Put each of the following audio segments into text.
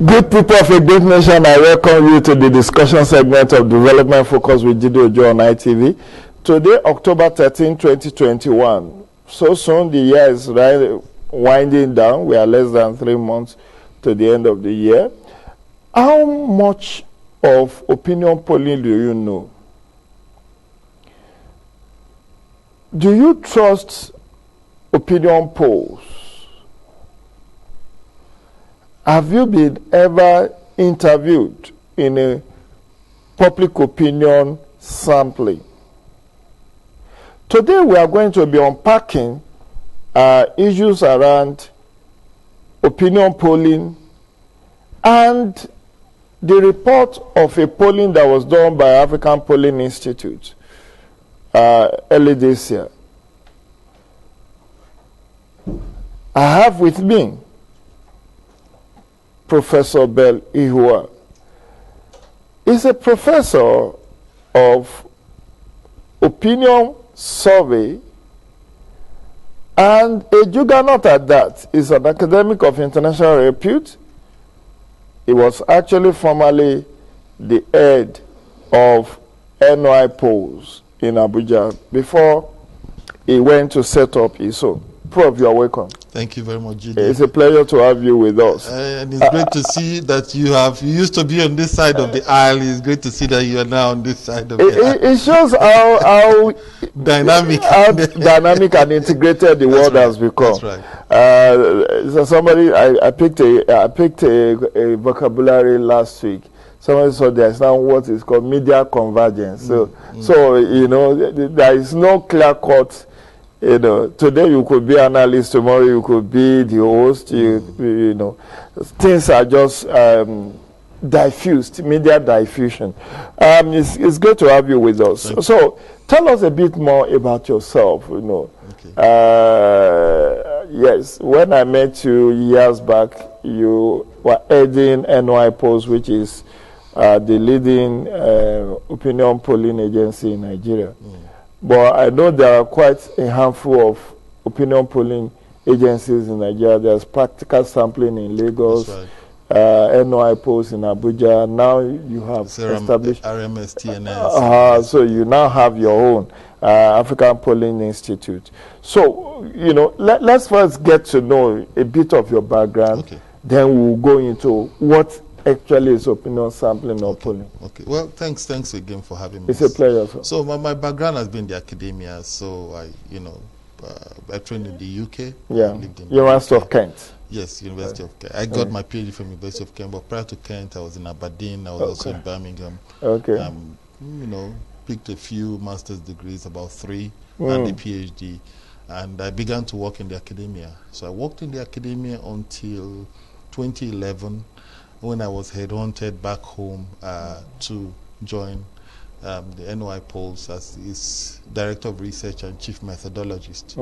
Good people of a great nation, I welcome you to the discussion segment of Development Focus with Jide Ojo on ITV. Today, October 13, 2021. So soon, the year is winding down. We are less than 3 months to the end of the year. How much of opinion polling do you know? Do you trust opinion polls? Have you been ever interviewed in a public opinion sampling? Today we are going to be unpacking issues around opinion polling and the report of a polling that was done by African Polling Institute early this year. I have with me Professor Bell Ihua. He's a professor of opinion survey and a juggernaut at that. He's an academic of international repute. He was actually formerly the head of NY polls in Abuja before he went to set up his own. Prof, you are welcome. Thank you very much, Jide. It's a pleasure to have you with us. And it's great to see that you used to be on this side of the aisle. It's great to see that you are now on this side of the aisle. It shows how dynamic and integrated the world has become. That's right. So somebody, I picked a vocabulary last week. Somebody said there's now what is called media convergence. So you know, there is no clear cut. You know, today you could be analyst, tomorrow you could be the host. You know, things are just diffused, media diffusion. It's good to have you with us. So tell us a bit more about yourself. You know, yes, when I met you years back, you were heading NY Polls, which is the leading opinion polling agency in Nigeria. But I know there are quite a handful of opinion polling agencies in Nigeria. There's Practical Sampling in Lagos, NY Polls in Abuja. Now you have established RMS, TNS. So you now have your own African Polling Institute. So, you know, let's first get to know a bit of your background. Then we'll go into what actually is opinion sampling or polling. Well, thanks again for having me. It's a pleasure, sir. So my background has been the academia. So I trained in the UK. Yeah. University of Kent. Yes, University of Kent. I got my PhD from University of Kent, but prior to Kent, I was in Aberdeen. I was also in Birmingham. You know, picked a few master's degrees, about 3, and a PhD. And I began to work in the academia. So I worked in the academia until 2011. When I was headhunted back home to join the NY Polls as its Director of Research and Chief Methodologist.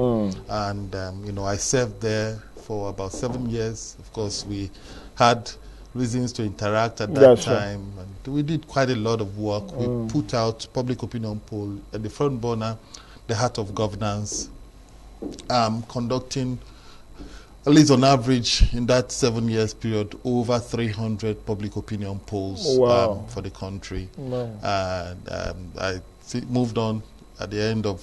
And, you know, I served there for about 7 years. Of course, we had reasons to interact at that time. And we did quite a lot of work. We put out public opinion poll at the front burner, the heart of governance, conducting at least on average in that 7 years period, over 300 public opinion polls for the country. And I moved on at the end of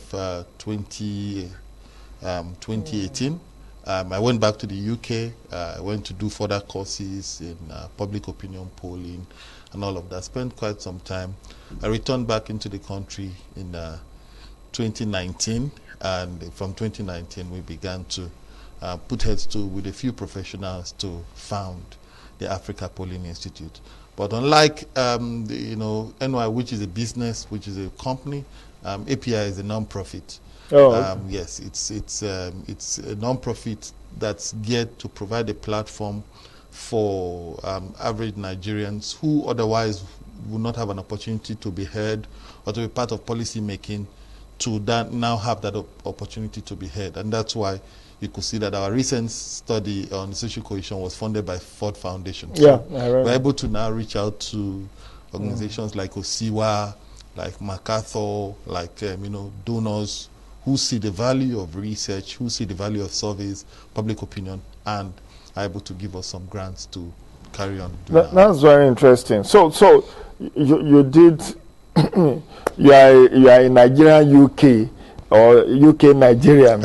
2018. I went back to the UK. I went to do further courses in public opinion polling and all of that. Spent quite some time. I returned back into the country in 2019, and from 2019 we began to put heads to with a few professionals to found the Africa Polling Institute. But unlike NY, which is a business, which is a company, API is a non-profit. Yes, it's a non-profit that's geared to provide a platform for average Nigerians who otherwise would not have an opportunity to be heard or to be part of policy making, to now have that opportunity to be heard. And that's why you could see that our recent study on social cohesion was funded by Ford Foundation. So we're able to now reach out to organizations like OSIWA, like MacArthur, like donors who see the value of research, who see the value of surveys, public opinion, and are able to give us some grants to carry on doing That's very interesting. So you did you are in Nigerian UK or UK Nigerian,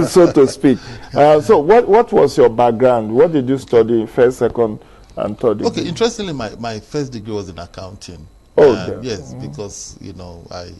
so to speak. So what was your background? What did you study first, second, and third degree? Okay, interestingly, my first degree was in accounting. Yes, because I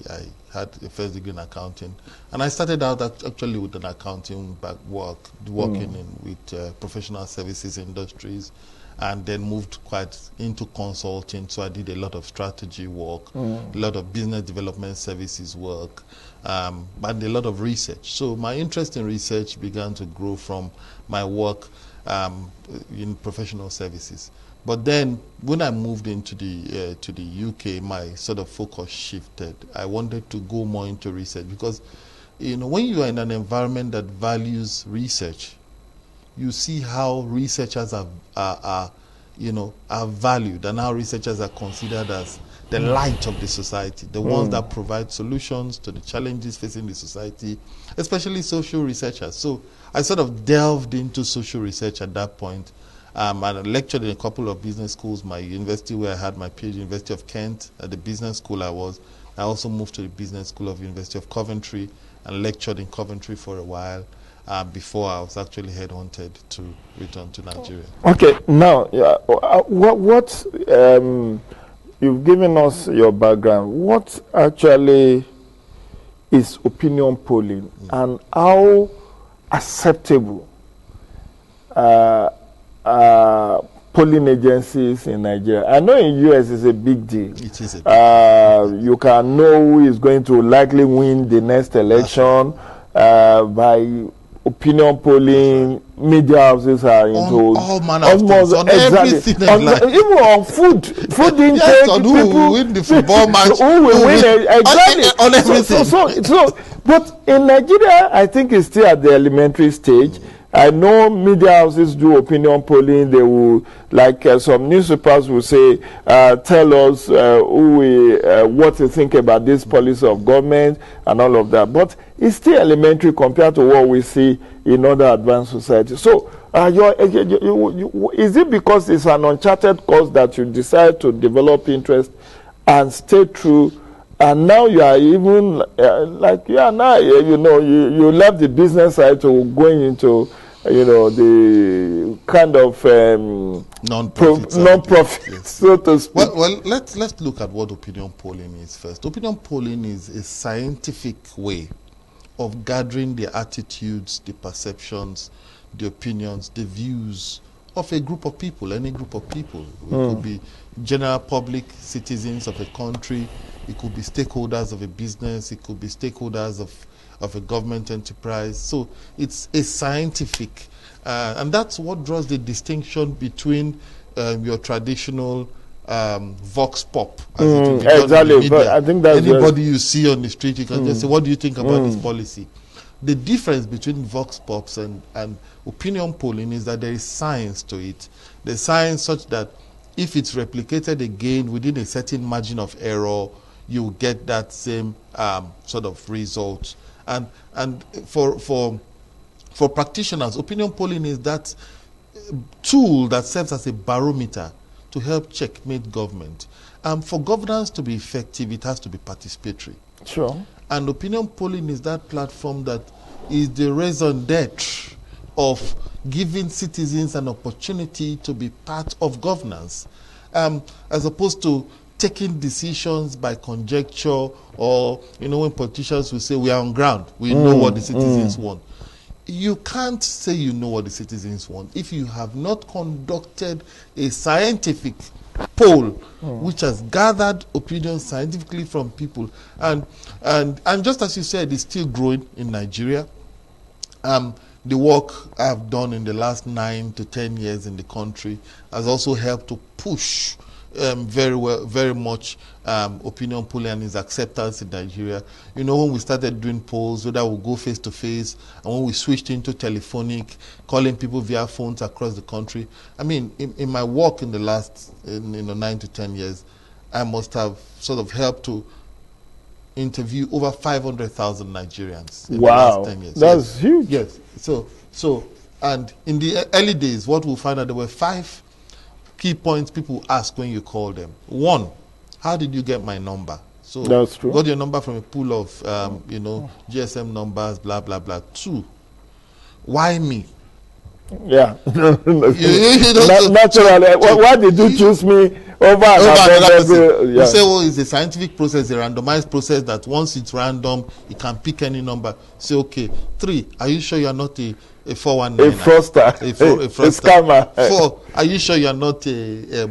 had a first degree in accounting, and I started out actually with an accounting working with professional services industries, and then moved quite into consulting. So I did a lot of strategy work, a lot of business development services work, and a lot of research. So my interest in research began to grow from my work in professional services. But then, when I moved into the UK, my sort of focus shifted. I wanted to go more into research because, when you are in an environment that values research, you see how researchers are valued, and how researchers are considered as the light of the society, the ones that provide solutions to the challenges facing the society, especially social researchers. So I sort of delved into social research at that point. I lectured in a couple of business schools. My university where I had my PhD, University of Kent, at the business school I also moved to the business school of University of Coventry and lectured in Coventry for a while before I was actually headhunted to return to Nigeria. Okay, now, what you've given us your background. What actually is opinion polling, and how acceptable polling agencies in Nigeria? I know in US it's a big deal. It is a big deal. You can know who is going to likely win the next election by opinion polling. Media houses are into all manner of things, on everything even on food intake. Yes, on who will win the football match, who will win exactly on everything. So, but in Nigeria, I think it's still at the elementary stage. I know media houses do opinion polling. They will, like some newspapers will say, tell us what you think about this policy of government and all of that. But it's still elementary compared to what we see in other advanced societies. So is it because it's an uncharted course that you decide to develop interest and stay true? And now you are even you left the business side to going into the kind of non-profit, yes. so to speak. Well, let's look at what opinion polling is first. Opinion polling is a scientific way of gathering the attitudes, the perceptions, the opinions, the views of a group of people, any group of people. It could be general public citizens of a country, it could be stakeholders of a business, it could be stakeholders of a government enterprise. So it's a scientific, and that's what draws the distinction between your traditional vox pop. Exactly, but I think that's anybody you see on the street, you can just say, what do you think about this policy? The difference between vox pops and opinion polling is that there is science to it. There's science such that if it's replicated again within a certain margin of error, you get that same sort of result. And for practitioners, opinion polling is that tool that serves as a barometer to help checkmate government. For governance to be effective, it has to be participatory. Sure. And opinion polling is that platform that is the raison d'etre of giving citizens an opportunity to be part of governance, as opposed to taking decisions by conjecture, or when politicians will say we are on ground, we know what the citizens want. You can't say you know what the citizens want if you have not conducted a scientific poll which has gathered opinions scientifically from people. And just as you said, it's still growing in Nigeria. The work I've done in the last 9 to 10 years in the country has also helped to push very much opinion polling and its acceptance in Nigeria. When we started doing polls, whether we go face to face, and when we switched into telephonic, calling people via phones across the country. I mean, in my work in the last 9 to 10 years, I must have sort of helped to interview over 500,000 Nigerians in the last 10 years. That's huge. Yes. So, and in the early days, what we found out, there were 5 key points people ask when you call them. One, how did you get my number? So that's true. Got your number from a pool of GSM numbers, blah blah blah. Two, why me? Yeah. Naturally. Why did you choose me over another person? You say, well, it's a scientific process, a randomized process that once it's random, you can pick any number. Say, okay. Three, are you sure you're not a 419? A fraudster. A scammer. Four, are you sure you're not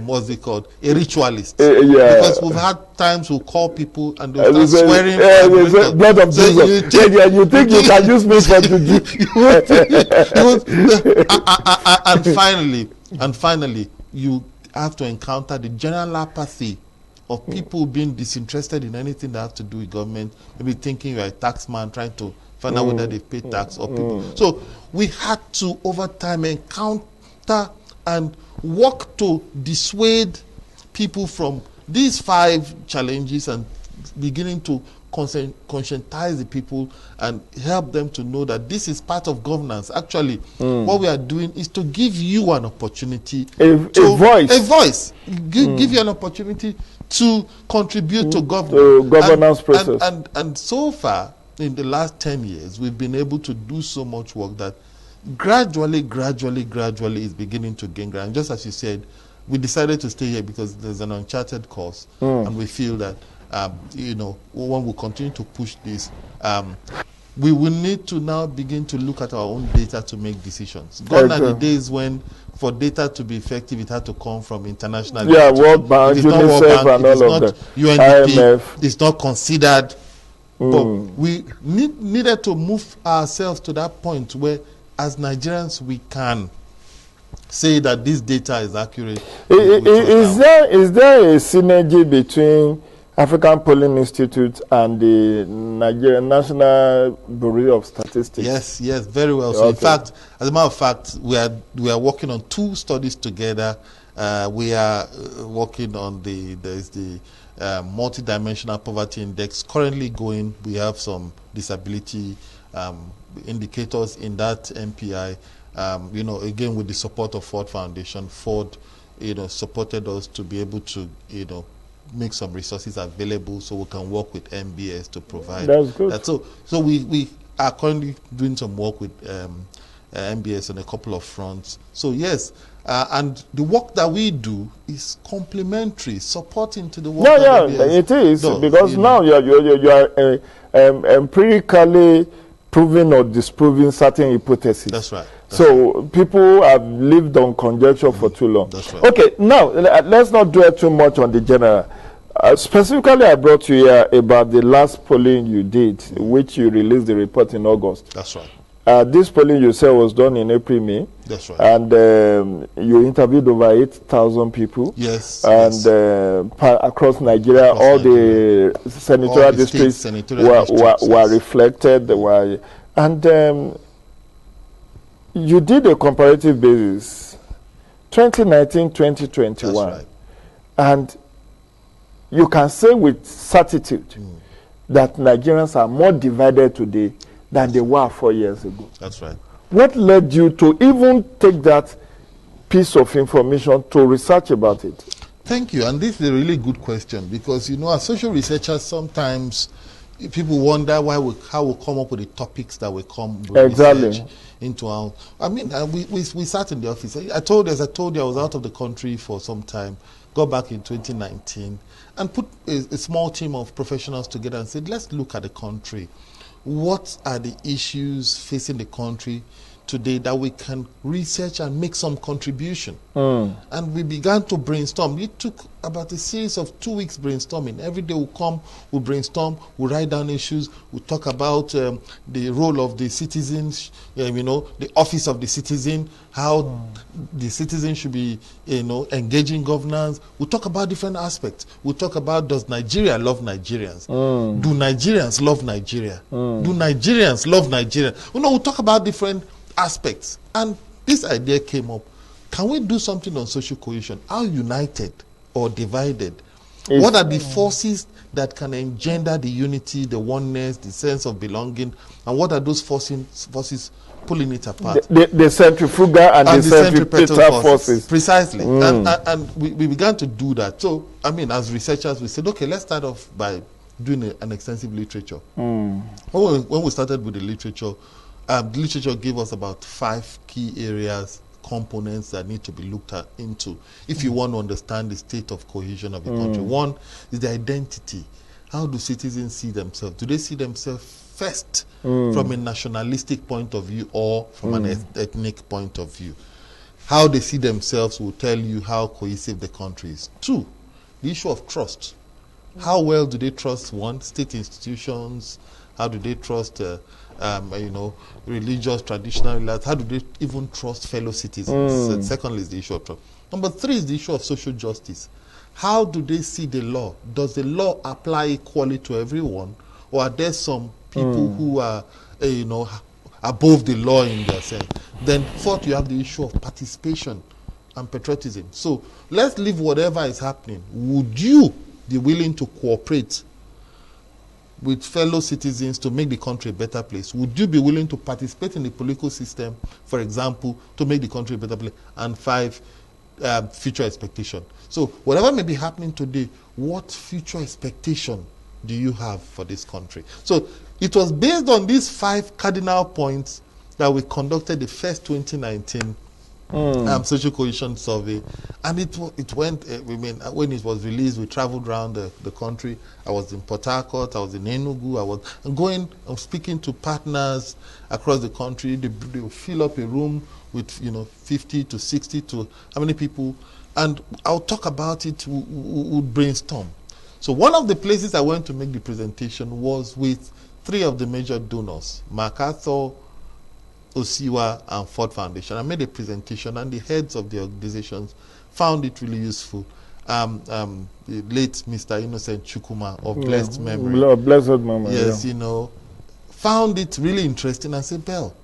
what's it called? A ritualist. Yeah. Because we've had times we'll call people and they'll start swearing. Blood of Jesus. You think you can use me for and finally, you have to encounter the general apathy of people being disinterested in anything that have to do with government, maybe thinking you're a tax man trying to find out whether they pay tax or people. So we had to, over time, encounter and work to dissuade people from these 5 challenges and beginning to conscientize the people and help them to know that this is part of governance. Actually, what we are doing is to give you an opportunity, a voice. Give you an opportunity to contribute to governance process. And so far, in the last 10 years, we've been able to do so much work that gradually is beginning to gain ground. Just as you said, we decided to stay here because there's an uncharted course, and we feel that one will continue to push this. We will need to now begin to look at our own data to make decisions. Gone are the days when, for data to be effective, it had to come from international. Yeah, World Bank, UNICEF, and all of that. UNDP, it's not considered. But we needed to move ourselves to that point where, as Nigerians, we can say that this data is accurate. Is there a synergy between African Polling Institute and the Nigerian National Bureau of Statistics? Yes, very well. So, in fact, as a matter of fact, we are working on 2 studies together. We are working on the multidimensional poverty index currently going. We have some disability indicators in that MPI. Again, with the support of Ford Foundation. Ford, supported us to be able to, make some resources available so we can work with MBS to provide. That's good. That. So we are currently doing some work with MBS on a couple of fronts. So yes, and the work that we do is complementary, supporting to the work. It is does, because now you are empirically proving or disproving certain hypotheses. That's right. So people have lived on conjecture for too long. That's right. Okay, now let's not dwell too much on the general. Specifically, I brought you here about the last polling you did, which you released the report in August. That's right. This polling you said was done in April, May. That's right. And you interviewed over 8,000 people. Yes. And across Nigeria, all the senatorial districts were reflected. And you did a comparative basis, 2019, 2021. That's right. And you can say with certitude that Nigerians are more divided today than they were 4 years ago. That's right. What led you to even take that piece of information to research about it? Thank you. And this is a really good question because, as social researchers, sometimes people wonder how we come up with the topics that we come with research into our. I mean, we sat in the office. As I told you, I was out of the country for some time. Got back in 2019 and put a small team of professionals together and said, let's look at the country. What are the issues facing the country today that we can research and make some contribution? And we began to brainstorm. It took about a series of 2 weeks brainstorming. Every day we'll come, we'll brainstorm, we'll write down issues, we'll talk about the role of the citizens, the office of the citizen, how the citizen should be, engaging governance. We'll talk about different aspects. We'll talk about, does Nigeria love Nigerians? Do Nigerians love Nigeria? Do Nigerians love Nigeria? We'll talk about different aspects. And this idea came up. Can we do something on social cohesion? How united or divided What are the forces that can engender the unity, the oneness, the sense of belonging, and what are those forces pulling it apart? The centrifugal and the centripetal forces. Precisely. And we began to do that. So, I mean, as researchers, we said, okay, let's start off by doing an extensive literature. When we started with the literature gave us about 5 key areas, components that need to be looked into if you want to understand the state of cohesion of the country. One is the identity. How do citizens see themselves? Do they see themselves first from a nationalistic point of view or from an ethnic point of view? How they see themselves will tell you how cohesive the country is. 2, the issue of trust. How well do they trust, one, state institutions? How do they trust religious, traditional leaders? How do they even trust fellow citizens? And secondly is the issue of trust. Number 3 is the issue of social justice. How do they see the law? Does the law apply equally to everyone? Or are there some people who are, above the law in their sense? Then 4th, you have the issue of participation and patriotism. So let's leave whatever is happening. Would you be willing to cooperate with fellow citizens to make the country a better place? Would you be willing to participate in the political system, for example, to make the country a better place? And 5, future expectation. So whatever may be happening today, what future expectation do you have for this country? So it was based on these 5 cardinal points that we conducted the first 2019 social cohesion survey, and it went. When it was released, we traveled around the country. I was in Port Harcourt, I was in Enugu, I was speaking to partners across the country. They would fill up a room with 50 to 60 to how many people, and I'll talk about it. We would brainstorm. So one of the places I went to make the presentation was with 3 of the major donors, MacArthur, Osiwa, and Ford Foundation. I made a presentation, and the heads of the organizations found it really useful. The late Mr. Innocent Chukuma of blessed memory. Blessed memory. Yes, found it really interesting and said, Bell,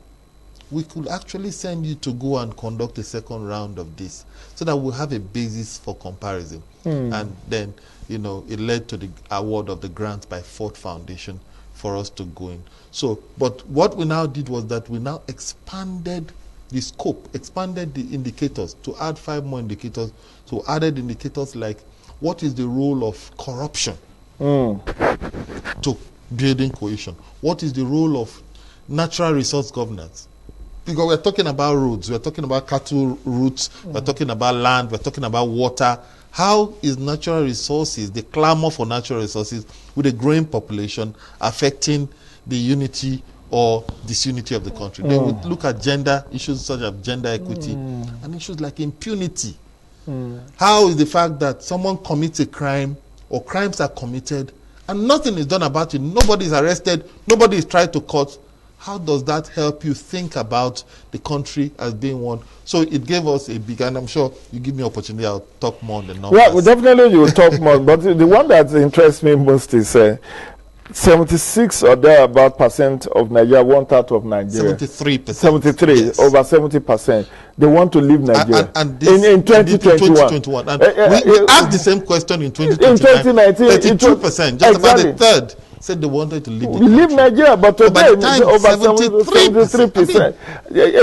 we could actually send you to go and conduct a second round of this so that we'll have a basis for comparison. And then, it led to the award of the grant by Ford Foundation for us to go in. So, but what we now did was that we now expanded the scope, expanded the indicators to add 5 more indicators. So added indicators like what is the role of corruption to building cohesion? What is the role of natural resource governance? Because we're talking about roads, we're talking about cattle routes, we're talking about land, we're talking about water. How is natural resources, the clamor for natural resources with a growing population affecting the unity or disunity of the country? Then we look at gender issues such as gender equity and issues like impunity. How is the fact that someone commits a crime or crimes are committed and nothing is done about it, nobody is arrested, nobody is tried to court? How does that help you think about the country as being one? So it gave us a big, and I'm sure you give me opportunity, I'll talk more on the numbers. Well, definitely you will talk more, but the one that interests me most is 76 or thereabout percent of Nigeria want out of Nigeria. 73%. 73, yes. Over 70%. They want to leave Nigeria. And this, in 2021. And we asked the same question in 2019. In 2019, 32%, just about a third, said they wanted to leave the leave Nigeria, but today over 73%.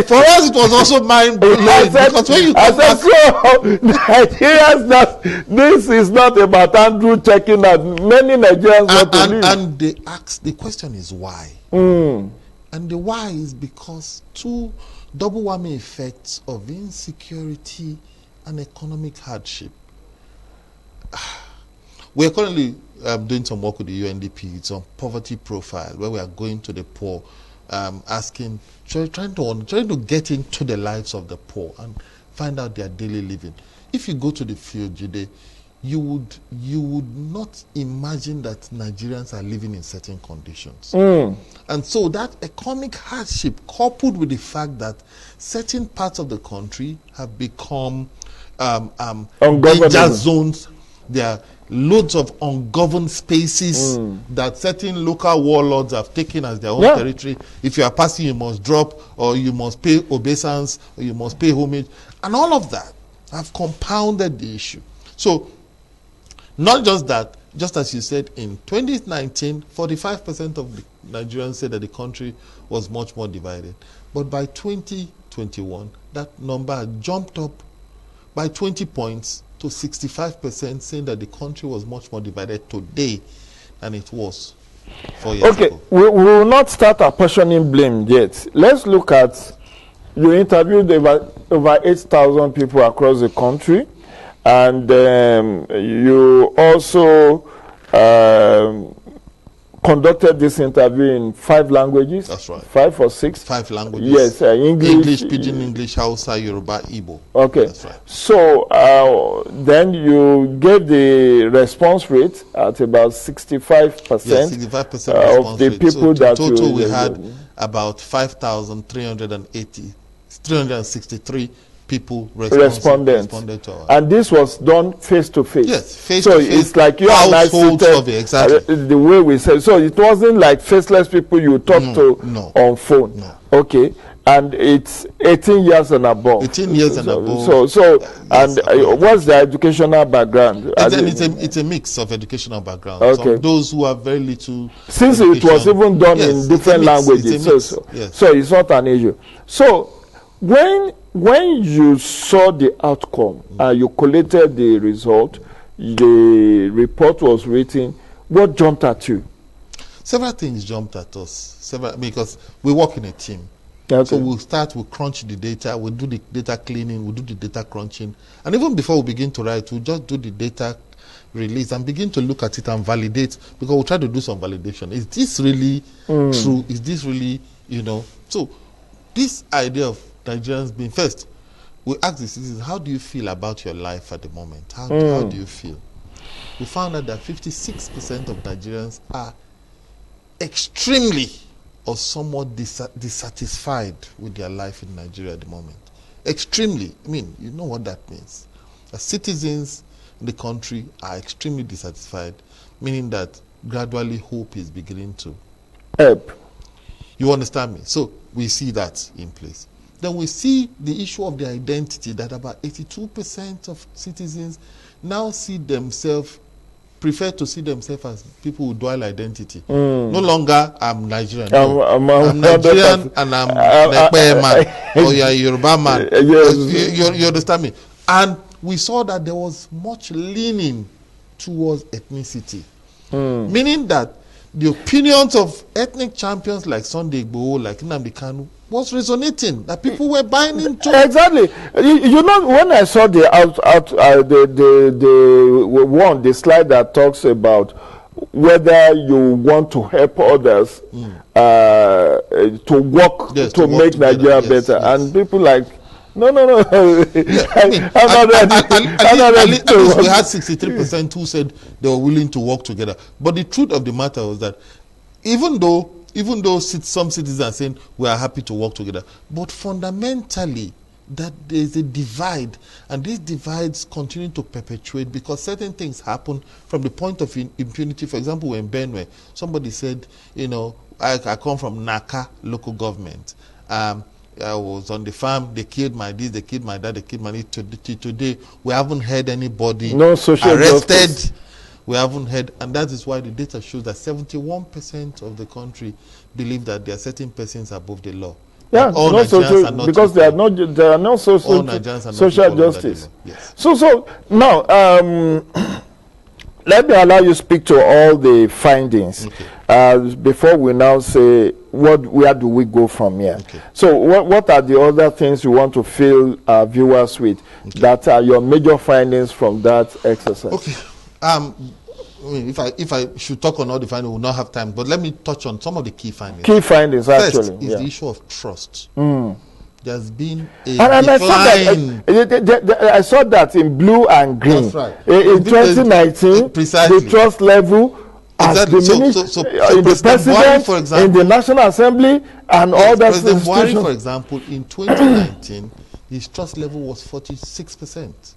For us, it was also mind-blowing. Because when you Nigerians, this is not about Andrew checking out. Many Nigerians want to leave. And they ask, the question is why? And the why is because 2 double whammy effects of insecurity and economic hardship. We are currently doing some work with the UNDP. It's on poverty profile, where we are going to the poor, asking, trying to get into the lives of the poor and find out their daily living. If you go to the field, Jide, you would not imagine that Nigerians are living in certain conditions. And so that economic hardship, coupled with the fact that certain parts of the country have become danger zones, there are loads of ungoverned spaces that certain local warlords have taken as their own territory. If you are passing, you must drop, or you must pay obeisance, or you must pay homage. And all of that have compounded the issue. So Not just that, just as you said, in 2019, 45% of the Nigerians said that the country was much more divided. But by 2021, that number had jumped up by 20 points to 65%, saying that the country was much more divided today than it was 4 years ago. Okay, we will not start apportioning blame yet. Let's look at, you interviewed over 8,000 people across the country, and you also conducted this interview in 5 languages. That's right. 5 or 6? 5 languages. Yes, English, Pidgin English, Hausa, Yoruba, Igbo. Okay. That's right. So then you gave the response rate at about 65%. Yes, 65% of the people so that total we had about 363 people responded to our. And this was done face to face. Yes, face to face. So it's like you and I seated, survey, exactly. The way we said. So it wasn't like faceless people you talk to on phone. No. Okay. And it's 18 years and above. 18 years and above. So and what's the educational background? It's a mix of educational background. Okay. Some those who have very little. Since it was even done in different languages, so it's not an issue. So when you saw the outcome and you collated the result, the report was written, what jumped at you? Several things jumped at us. Because we work in a team. Okay. So we'll crunch the data, we'll do the data cleaning, we'll do the data crunching. And even before we begin to write, we'll just do the data release and begin to look at it and validate, because we'll try to do some validation. Is this really true? Is this really, So this idea of Nigerians being first, we ask the citizens, how do you feel about your life at the moment? How do you feel? We found out that 56% of Nigerians are extremely or somewhat dissatisfied with their life in Nigeria at the moment. Extremely. I mean, you know what that means. The citizens in the country are extremely dissatisfied, meaning that gradually hope is beginning to help. You understand me? So we see that in place. Then we see the issue of the identity, that about 82% of citizens now prefer to see themselves as people with dual identity. No longer I'm Nigerian. No. I'm Nigerian and I'm Nekpe man or you're a Yoruba man. You understand me? And we saw that there was much leaning towards ethnicity. Meaning that the opinions of ethnic champions like Sunday Igboho, like Nnamdi Kanu, was resonating, that people were buying into. Exactly. You know, when I saw the the slide that talks about whether you want to help others to work to make Nigeria better, and people like, no. At least we had 63% who said they were willing to work together. But the truth of the matter was that even though some citizens are saying we are happy to work together, but fundamentally that there is a divide, and these divides continue to perpetuate because certain things happen from the point of impunity. For example, when Benue, somebody said, I come from Naka local government. I was on the farm, they killed my this, they killed my dad, they killed my this. Today, we haven't heard anybody arrested. Justice. We haven't heard, and that is why the data shows that 71% of the country believe that there are certain persons above the law. Yeah, all Nigerians are not because there are no social justice. Yes. So now, let me allow you to speak to all the findings before we now say where do we go from here. Okay. So what are the other things you want to fill our viewers with that are your major findings from that exercise? Okay. If I should talk on all the findings, we'll not have time. But let me touch on some of the key findings. Actually. First is the issue of trust. There's been a decline. I saw that in blue and green. That's right. In 2019, precisely. The trust level has diminished so in the president, for example, in the National Assembly, and all that. President Buhari, for example, in 2019, his trust level was 46%.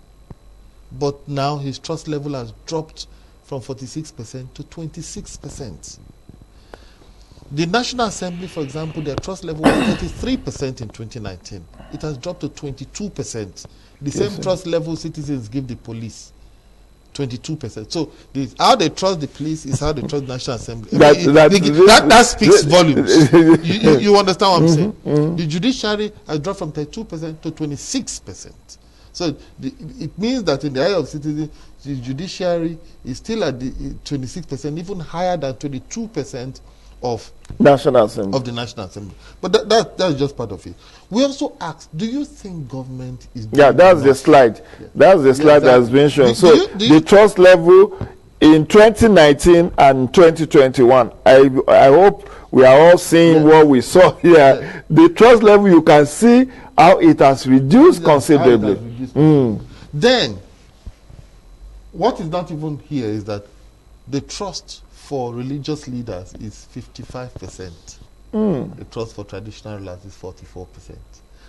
But now his trust level has dropped from 46% to 26%. The National Assembly, for example, their trust level was 33% in 2019. It has dropped to 22%. The same trust level citizens give the police. 22%. So how they trust the police is how they trust the National Assembly. That speaks volumes. You understand what I'm saying? The judiciary has dropped from 32% to 26%. So it means that in the eye of citizens, the judiciary is still at the 26%, even higher than 22% of National Assembly. Of the National Assembly. But that's just part of it. We also asked, do you think government is doing that's enough? the slide. Yeah. That's the slide that has been shown. So the trust level in 2019 and 2021, I hope we are all seeing what we saw here. Yeah. The trust level, you can see how it has reduced considerably. Then, what is not even here is that the trust for religious leaders is 55%. The trust for traditional rulers is 44%.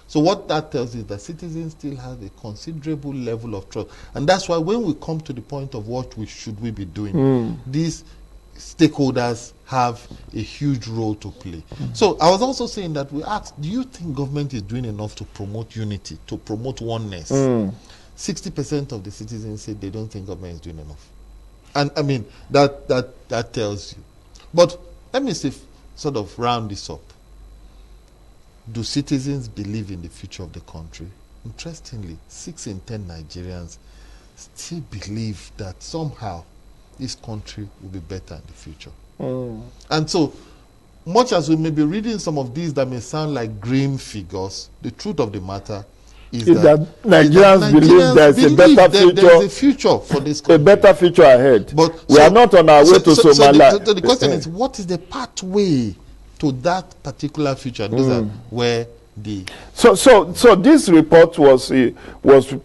So what that tells you is that citizens still have a considerable level of trust. And that's why when we come to the point of what should we be doing, these stakeholders have a huge role to play. So I was also saying that we asked, do you think government is doing enough to promote unity, to promote oneness? 60% of the citizens say they don't think government is doing enough. And I mean, that tells you. But let me sort of round this up. Do citizens believe in the future of the country? Interestingly, 6 in 10 Nigerians still believe that somehow this country will be better in the future. And so, much as we may be reading some of these that may sound like grim figures, the truth of the matter is that Nigerians believe there's a better future. There's a future for this country. A better future ahead. But we are not on our way to Somalia. So the question is, what is the pathway to that particular future? And those are where the so this report was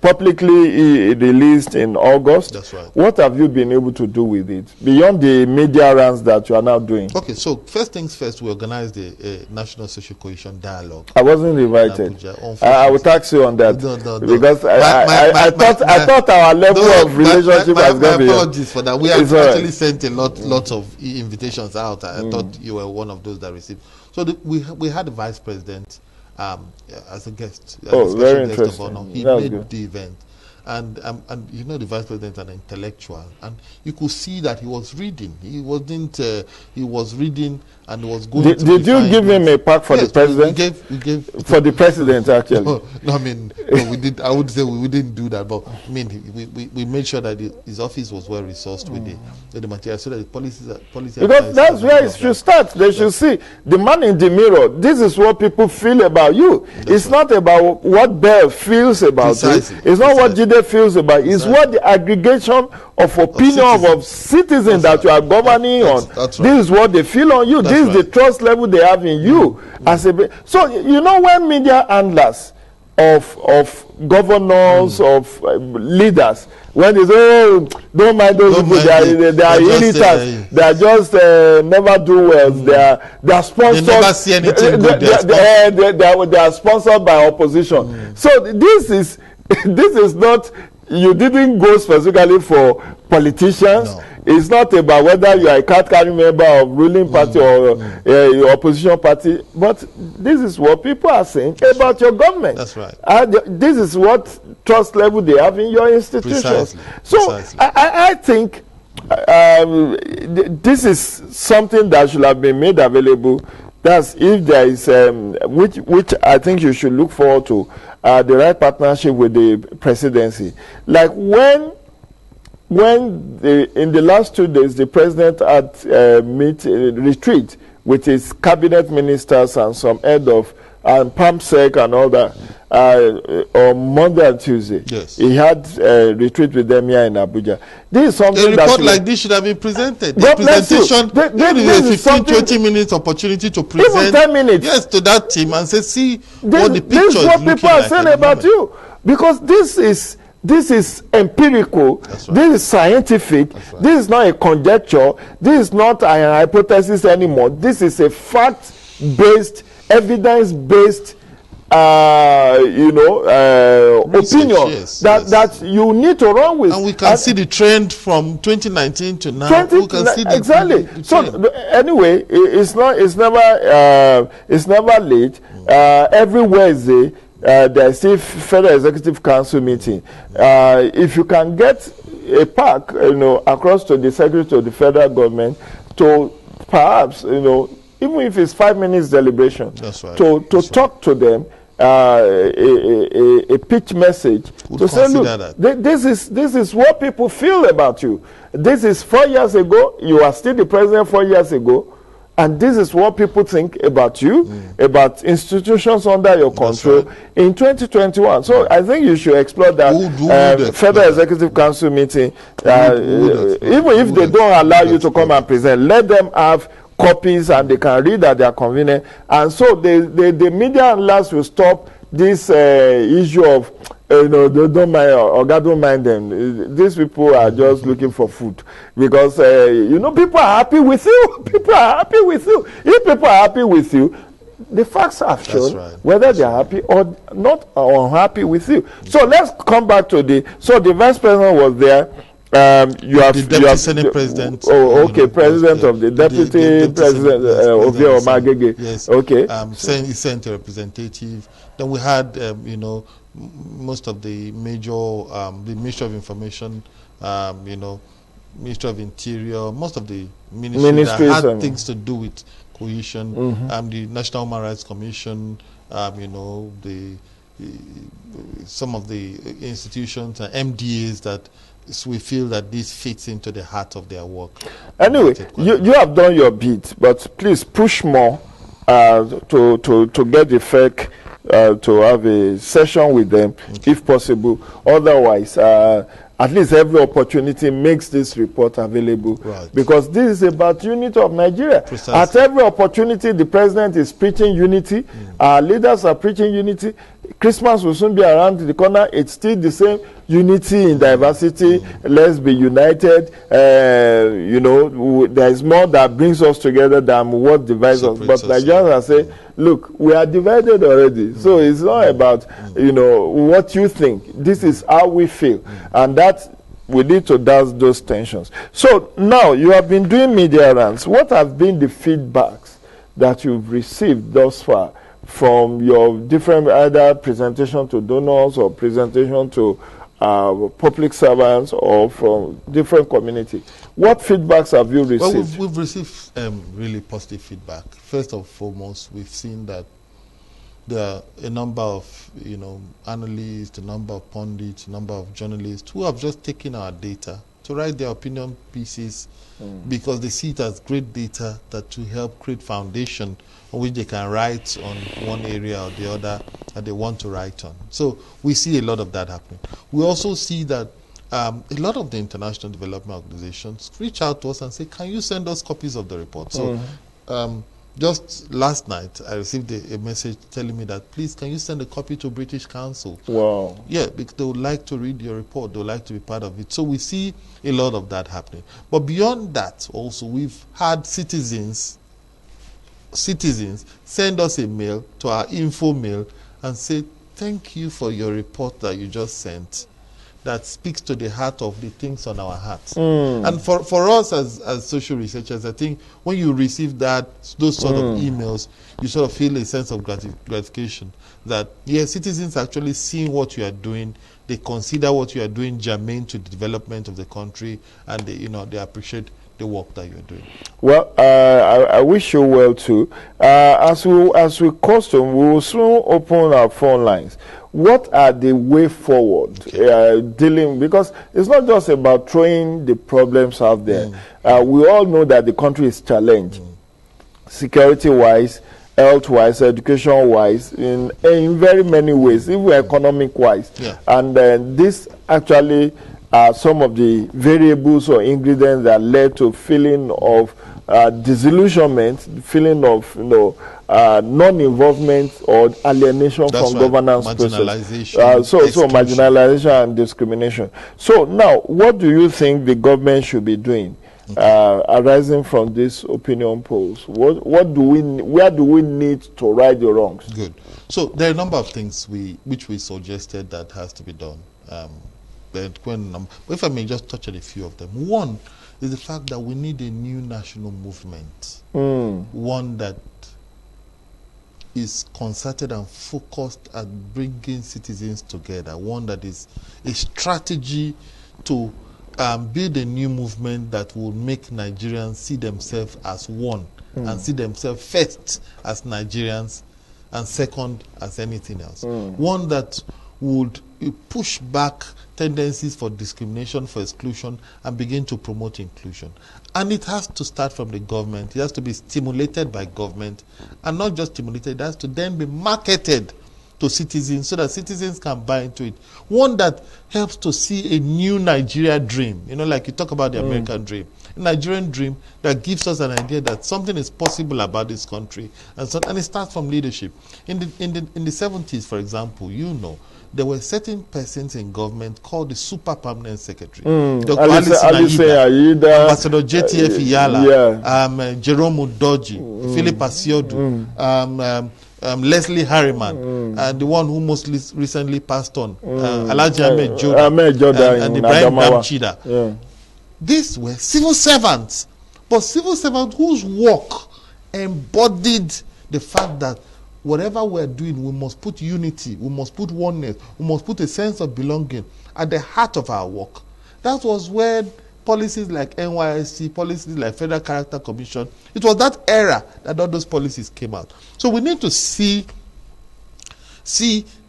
publicly released in August. That's right. What have you been able to do with it beyond the media rounds that you are now doing? Okay, so first things first, we organized a national social cohesion dialogue. I wasn't invited. I will tax you on that. No. Because I thought our level of relationship has gone beyond. My apologies for that. We have actually sent a lot of invitations out. I thought you were one of those that received. So we had the vice president as a guest, very interesting. Of honor. He made the event, and you know, the vice president, an intellectual, and you could see that he was reading. He was reading and was going. Did you give him a pack for the president? We gave for the president actually. No, I mean, no, we did. I would say we didn't do that, but I mean, we made sure that his office was well resourced with the material, so that the policy. Because that's where it should start. They should see the man in the mirror. This is what people feel about you. It's not about what Bear feels about you. It's not what Jide feels about. It's what the aggregation of opinion of citizens that you are governing on. This is what they feel on you. This is the trust level they have in you. So you know, when media handlers of governors, of leaders, when they say, oh, don't mind those people, they are irritants, they are just never do well, they are sponsored, they never see anything good, they are sponsored by opposition. So this is not, you didn't go specifically for politicians. No. It's not about whether you are a card-carrying member of ruling party or your opposition party, but this is what people are saying about your government. That's right. This is what trust level they have in your institutions. Precisely. So Precisely. I think this is something that should have been made available. That's if there is, which I think you should look forward to, the right partnership with the presidency. Like when in the last 2 days, the president had retreat with his cabinet ministers and some head of PAMSEC and all that on Monday and Tuesday. Yes. He had retreat with them here in Abuja. This is something a report like this should have been presented. The presentation, this 15-20 minutes opportunity to present. Even 10 minutes. Yes, to that team and say, see what the picture is. This is what people are saying about you, because this is empirical. Right. This is scientific. Right. This is not a conjecture. This is not an hypothesis anymore. This is a fact-based, evidence-based, opinion that you need to run with. And we can see the trend from 2019 to now. We can see exactly. The anyway, it's never late. Every Wednesday, there's a Federal Executive Council meeting. If you can get a pack, across to the Secretary of the federal government to perhaps, even if it's 5 minutes deliberation, That's right. to talk to them, a pitch message to say, look, this is what people feel about you. This is 4 years ago. You are still the president 4 years ago. And this is what people think about you, about institutions under your control in 2021. So I think you should explore that Federal Executive Council meeting. Even if they don't allow you to come and present, let them have copies and they can read at their convenience. And so the media and last will stop this issue of they don't mind, or God don't mind them. These people are just looking for food because people are happy with you. People are happy with you. If people are happy with you, the facts have shown whether they are happy or not or unhappy with you. So let's come back to the vice president was there. You have the deputy Senate president. President of the deputy president Ovie Omagege. Yes. Okay. Sent a representative. Then we had most of the major, the Ministry of Information, Ministry of Interior, most of the ministries that had things to do with cohesion, the National Human Rights Commission, some of the institutions and MDAs that we feel that this fits into the heart of their work. Anyway, you have done your bit, but please push more to get the FEC to have a session with them, if possible. Otherwise, at least every opportunity makes this report available, because this is about unity of Nigeria. Precisely. At every opportunity, the president is preaching unity. Our leaders are preaching unity. Christmas will soon be around the corner. It's still the same unity in diversity. Let's be united. There is more that brings us together than what divides us. But Nigerians are saying, look, we are divided already. So it's not about what you think. This is how we feel, and that we need to douse those tensions. So now you have been doing media rounds. What have been the feedbacks that you've received thus far from your different either presentation to donors or presentation to public servants or from different community? What feedbacks have you received? Well, we've received really positive feedback. First and foremost, we've seen that there are a number of analysts, a number of pundits, a number of journalists who have just taken our data to write their opinion pieces because they see it as great data that to help create foundation on which they can write on one area or the other that they want to write on. So we see a lot of that happening. We also see that a lot of the international development organizations reach out to us and say, can you send us copies of the report? So just last night, I received a message telling me that, please, can you send a copy to British Council? Wow. Yeah, because they would like to read your report. They would like to be part of it. So we see a lot of that happening. But beyond that, also, we've had citizens send us a mail to our info mail and say, thank you for your report that you just sent. That speaks to the heart of the things on our hearts. And for us as social researchers, I think when you receive those sort of emails, you sort of feel a sense of gratification that, yes, citizens actually seeing what you are doing, they consider what you are doing germane to the development of the country, and they appreciate the work that you're doing. Well, I wish you well too. As we custom, we will soon open our phone lines. What are the way forward dealing? Because it's not just about throwing the problems out there. We all know that the country is challenged, security-wise, health-wise, education-wise, in very many ways, even economic-wise. And this actually are some of the variables or ingredients that led to feeling of disillusionment, feeling of non-involvement or alienation from governance process. So marginalization and discrimination. So now, what do you think the government should be doing arising from these opinion polls? Where do we need to right the wrongs? Good. So there are a number of things which we suggested that has to be done. If I may just touch on a few of them. One is the fact that we need a new national movement, one that is concerted and focused at bringing citizens together, one that is a strategy to build a new movement that will make Nigerians see themselves as one and see themselves first as Nigerians and second as anything else. One that would push back tendencies for discrimination, for exclusion, and begin to promote inclusion. And it has to start from the government. It has to be stimulated by government, and not just stimulated, it has to then be marketed to citizens so that citizens can buy into it. One that helps to see a new Nigeria dream, like you talk about the American dream. A Nigerian dream that gives us an idea that something is possible about this country, and it starts from leadership. In the 70s, for example, there were certain persons in government called the Super Permanent Secretary. Dr. Alice Aida, Ambassador JTF Iyala, Jerome Udoji, Philip Asiodu, Leslie Harriman, and the one who most recently passed on, Alhaji Ahmed Joda, and Ibrahim Bamchida. These were civil servants, but civil servants whose work embodied the fact that whatever we're doing, we must put unity, we must put oneness, we must put a sense of belonging at the heart of our work. That was when policies like NYSC, policies like Federal Character Commission, it was that era that all those policies came out. So we need to see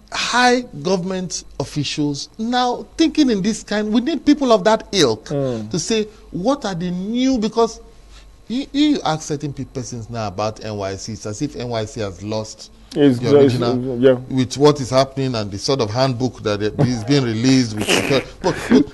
high government officials now thinking in this kind. We need people of that ilk to say, what are the new, because you ask certain persons now about NYC, it's as if NYC has lost the original with what is happening and the sort of handbook that is being released.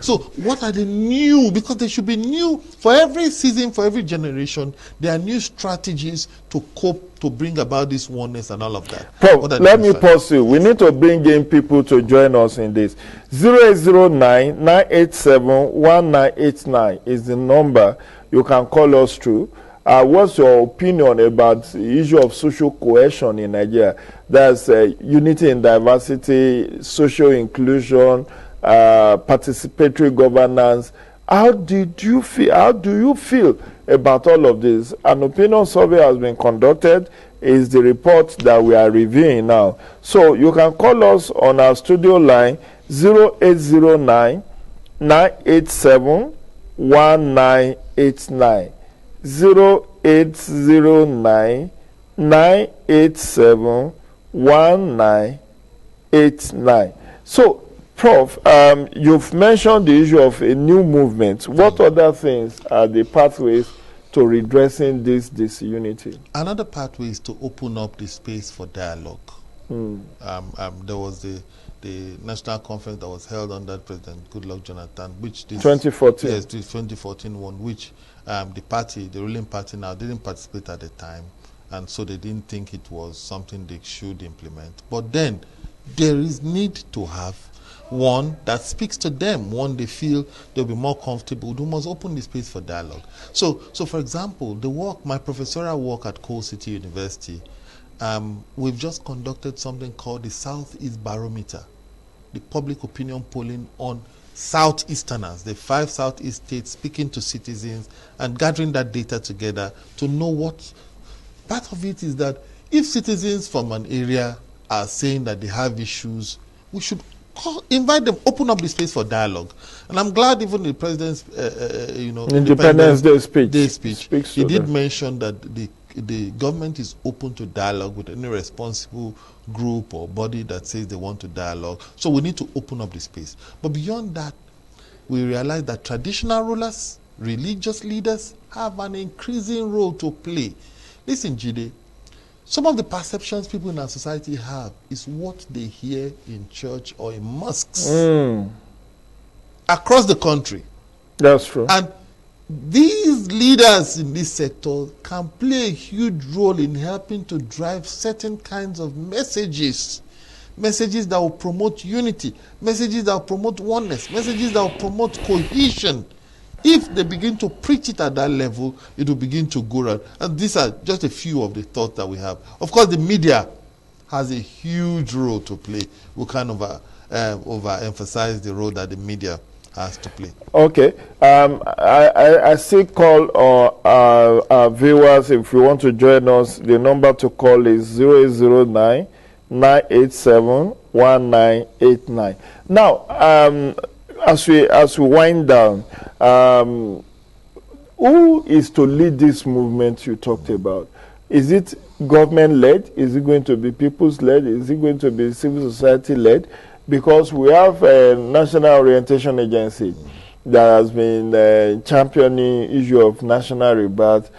So what are the new? Because there should be new for every season, for every generation. There are new strategies to cope, to bring about this oneness and all of that. Prof, let me pause you. We need to bring in people to join us in this. 0809-987-1989 is the number you can call us through. What's your opinion about the issue of social cohesion in Nigeria? There's unity and diversity, social inclusion, participatory governance. How do you feel about all of this? An opinion survey has been conducted. Is the report that we are reviewing now. So you can call us on our studio line 0809-987-1989. 0809-987-1989. So, Prof, you've mentioned the issue of a new movement. What other things are the pathways to redressing this disunity? Another pathway is to open up the space for dialogue. There was the national conference that was held under President Goodluck Jonathan, which 2014. Yes, the 2014 one, which the ruling party now didn't participate at the time, and so they didn't think it was something they should implement. But then there is need to have one that speaks to them, one they feel they'll be more comfortable. We must open the space for dialogue. So for example, my professorial work at Coal City University, we've just conducted something called the Southeast Barometer, the public opinion polling on Southeasterners, the 5 Southeast states, speaking to citizens and gathering that data together to know what. Part of it is that if citizens from an area are saying that they have issues, we should invite them, open up the space for dialogue. And I'm glad even the president's Independence Day speech, he did mention that the government is open to dialogue with any responsible group or body that says they want to dialogue. So we need to open up the space. But beyond that, we realize that traditional rulers, religious leaders have an increasing role to play. Listen, Jide, some of the perceptions people in our society have is what they hear in church or in mosques across the country. That's true. And these leaders in this sector can play a huge role in helping to drive certain kinds of messages that will promote unity, messages that will promote oneness, messages that will promote cohesion. If they begin to preach it at that level, it will begin to go around. And these are just a few of the thoughts that we have. Of course, the media has a huge role to play. We can't overemphasize the role that the media has to play. Okay. I still call our viewers, if you want to join us, the number to call is 0809-987-1989. Now, as we wind down, Who is to lead this movement you talked about? Is it government-led? Is it going to be people's-led? Is it going to be civil society-led? Because we have a National Orientation Agency that has been championing issue of national rebirth,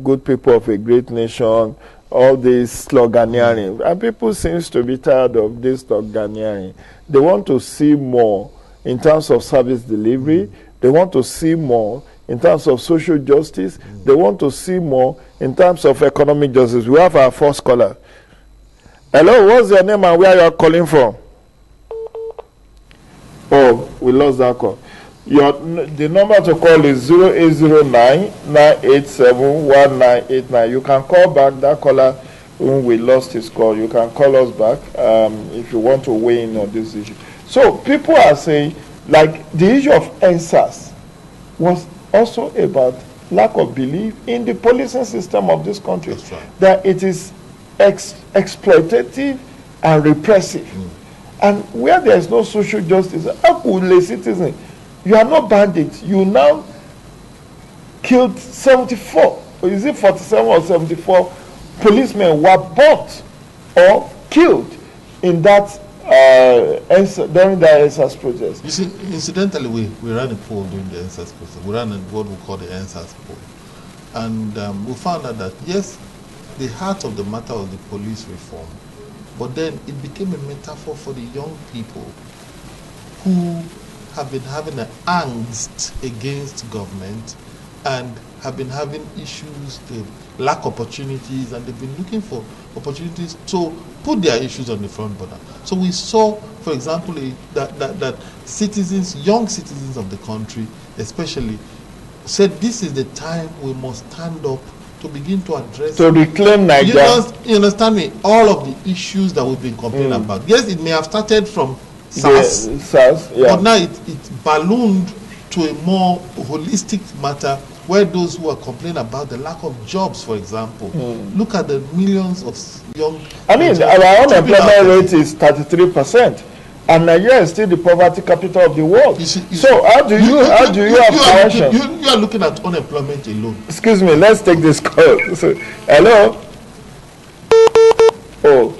good people of a great nation, all this sloganeering. And people seems to be tired of this sloganeering. They want to see more in terms of service delivery. They want to see more in terms of social justice. They want to see more in terms of economic justice. We have our first caller. Hello, what's your name and where you are calling from? Oh, we lost that call. The number to call is 0809-987-1989. You can call back that caller whom we lost his call. You can call us back if you want to weigh in on this issue. So people are saying, like, the issue of NSAS was also about lack of belief in the policing system of this country. That's right. That it is exploitative and repressive. And where there is no social justice, how could a citizen, you are not bandits, you now killed 74, or is it 47 or 74 policemen were bought or killed in that during the NSAS protest. You see, incidentally, we ran a poll during the NSAS protest. We ran what we call the NSAS poll. And we found out that, yes, the heart of the matter was the police reform, but then it became a metaphor for the young people who have been having an angst against government and have been having issues, they lack opportunities, and they've been looking for opportunities to put their issues on the front burner. So we saw, for example, that citizens, young citizens of the country especially, said this is the time we must stand up to begin to address, to reclaim Nigeria. You understand me? All of the issues that we've been complaining about. Yes, it may have started from SARS, but now it ballooned to a more holistic matter, where those who are complaining about the lack of jobs, for example, look at the millions of young. I mean, our unemployment rate is 33%, and Nigeria is still the poverty capital of the world. So how do you have correction? You are looking at unemployment alone. Excuse me, let's take this call. So, hello. Oh,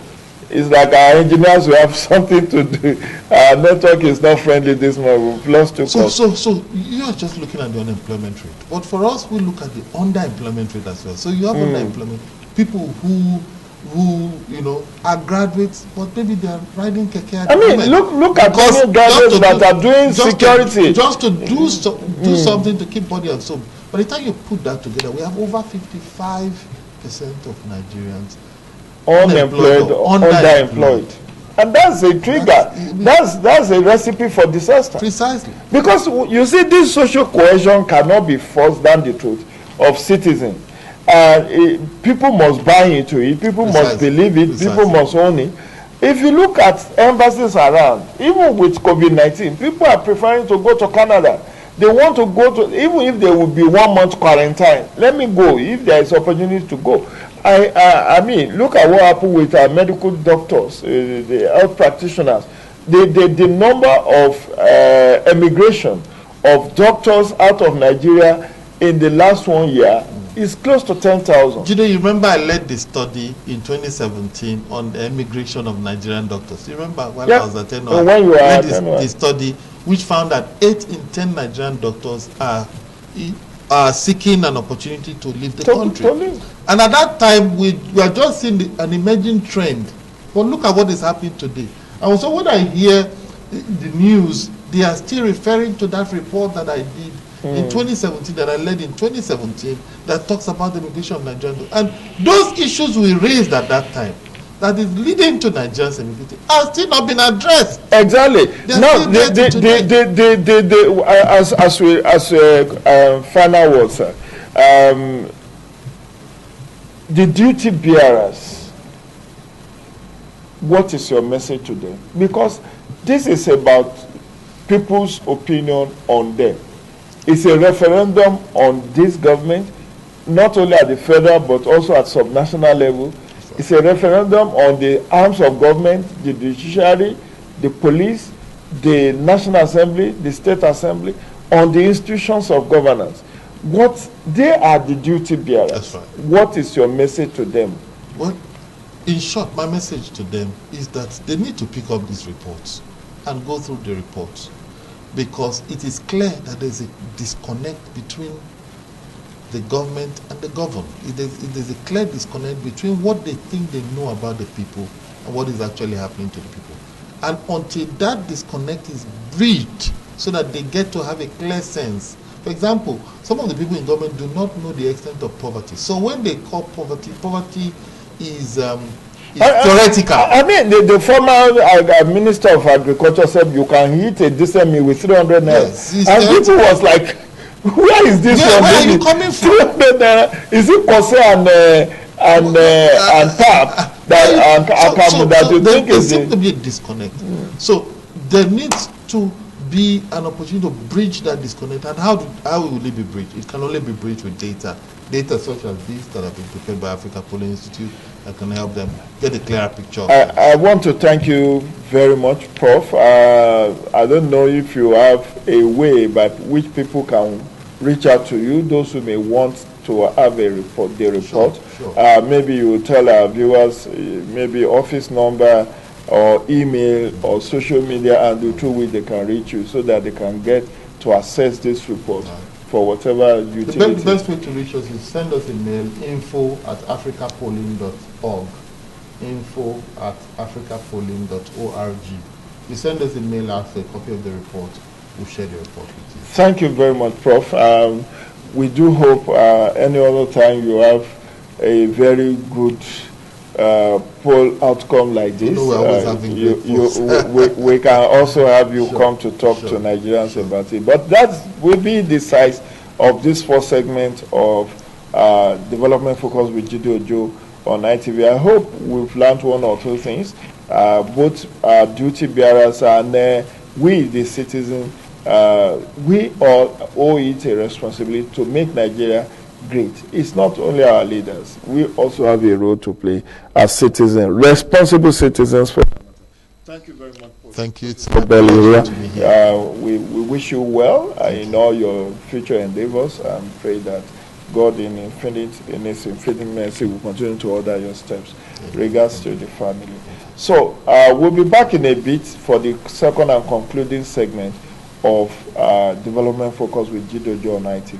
it's like our engineers will have something to do. Our network is not friendly this morning. We've lost two calls. So you are just looking at the unemployment rate. But for us, we look at the underemployment rate as well. So you have underemployment. People who are graduates, but maybe they are riding keke. I mean, look at many graduates that are doing security. Just to do something to keep body and soul. By the time you put that together, we have over 55% of Nigerians unemployed, underemployed. And that's a trigger. That's a recipe for disaster. Precisely. Because you see, this social cohesion cannot be forced down the throat of citizens. People must buy into it. People must believe it. People must own it. If you look at embassies around, even with COVID-19, people are preferring to go to Canada. They want to go to, even if there will be 1 month quarantine, let me go if there is opportunity to go. I mean, look at what happened with our medical doctors, the health practitioners. The number of emigration of doctors out of Nigeria in the last 1 year is close to 10,000. You remember I led the study in 2017 on the emigration of Nigerian doctors. You remember when I was at NY? When you were at the study, which found that 8 in 10 Nigerian doctors are seeking an opportunity to leave the country. And at that time, we were just seeing an emerging trend. But look at what is happening today. And so when I hear the news, they are still referring to that report that I did in 2017, that I led in 2017, that talks about the immigration of Nigerians. And those issues we raised at that time, that is leading to Nigerians immigrating, are still not been addressed. Exactly. Now, as final words, the duty bearers, what is your message to them? Because this is about people's opinion on them. It's a referendum on this government, not only at the federal but also at subnational level. It's a referendum on the arms of government, the judiciary, the police, the National Assembly, the State Assembly, on the institutions of governance. What they are the duty bearers. That's right. What is your message to them? Well, in short, my message to them is that they need to pick up these reports and go through the reports, because it is clear that there's a disconnect between the government and the governed. There's a clear disconnect between what they think they know about the people and what is actually happening to the people. And until that disconnect is bridged so that they get to have a clear sense. For example, some of the people in government do not know the extent of poverty. So when they call poverty, poverty is theoretical. I mean, the former Minister of Agriculture said you can eat a decent meal with 300 naira. Yes, and people was like, where is this from? Where are you coming from? 300 naira. Is it Kose and TAP that you think there is seems to be a disconnect. So there needs to be an opportunity to bridge that disconnect. And how will it be bridged? It can only be bridged with data such as these that have been prepared by Africa Polling Institute that can help them get a clearer picture. I want to thank you very much, Prof. I don't know if you have a way by which people can reach out to you, those who may want to have a report, the report. Sure. Maybe you tell our viewers maybe office number or email or social media and through which they can reach you so that they can get to access this report for whatever utility. The best way to reach us is send us a mail, info@africapolling.org, info@africapolling.org. You send us a mail after a copy of the report, we'll share the report with you. Thank you very much, Prof. We do hope any other time you have a very good poll outcome like this. We can also have you come to talk to Nigerians about it. But that will be the size of this first segment of Development Focus with Jide Ojo on ITV. I hope we've learned one or two things. Both duty bearers and we, the citizens, we all owe it a responsibility to make Nigeria great. It's not only our leaders. We also have a role to play as citizens, responsible citizens. Thank you very much. Thank you. It's we wish you well in all your future endeavors and pray that God in His infinite mercy will continue to order your steps. Regards to the family. So we'll be back in a bit for the second and concluding segment of Development Focus with Jide Ojo on ITV.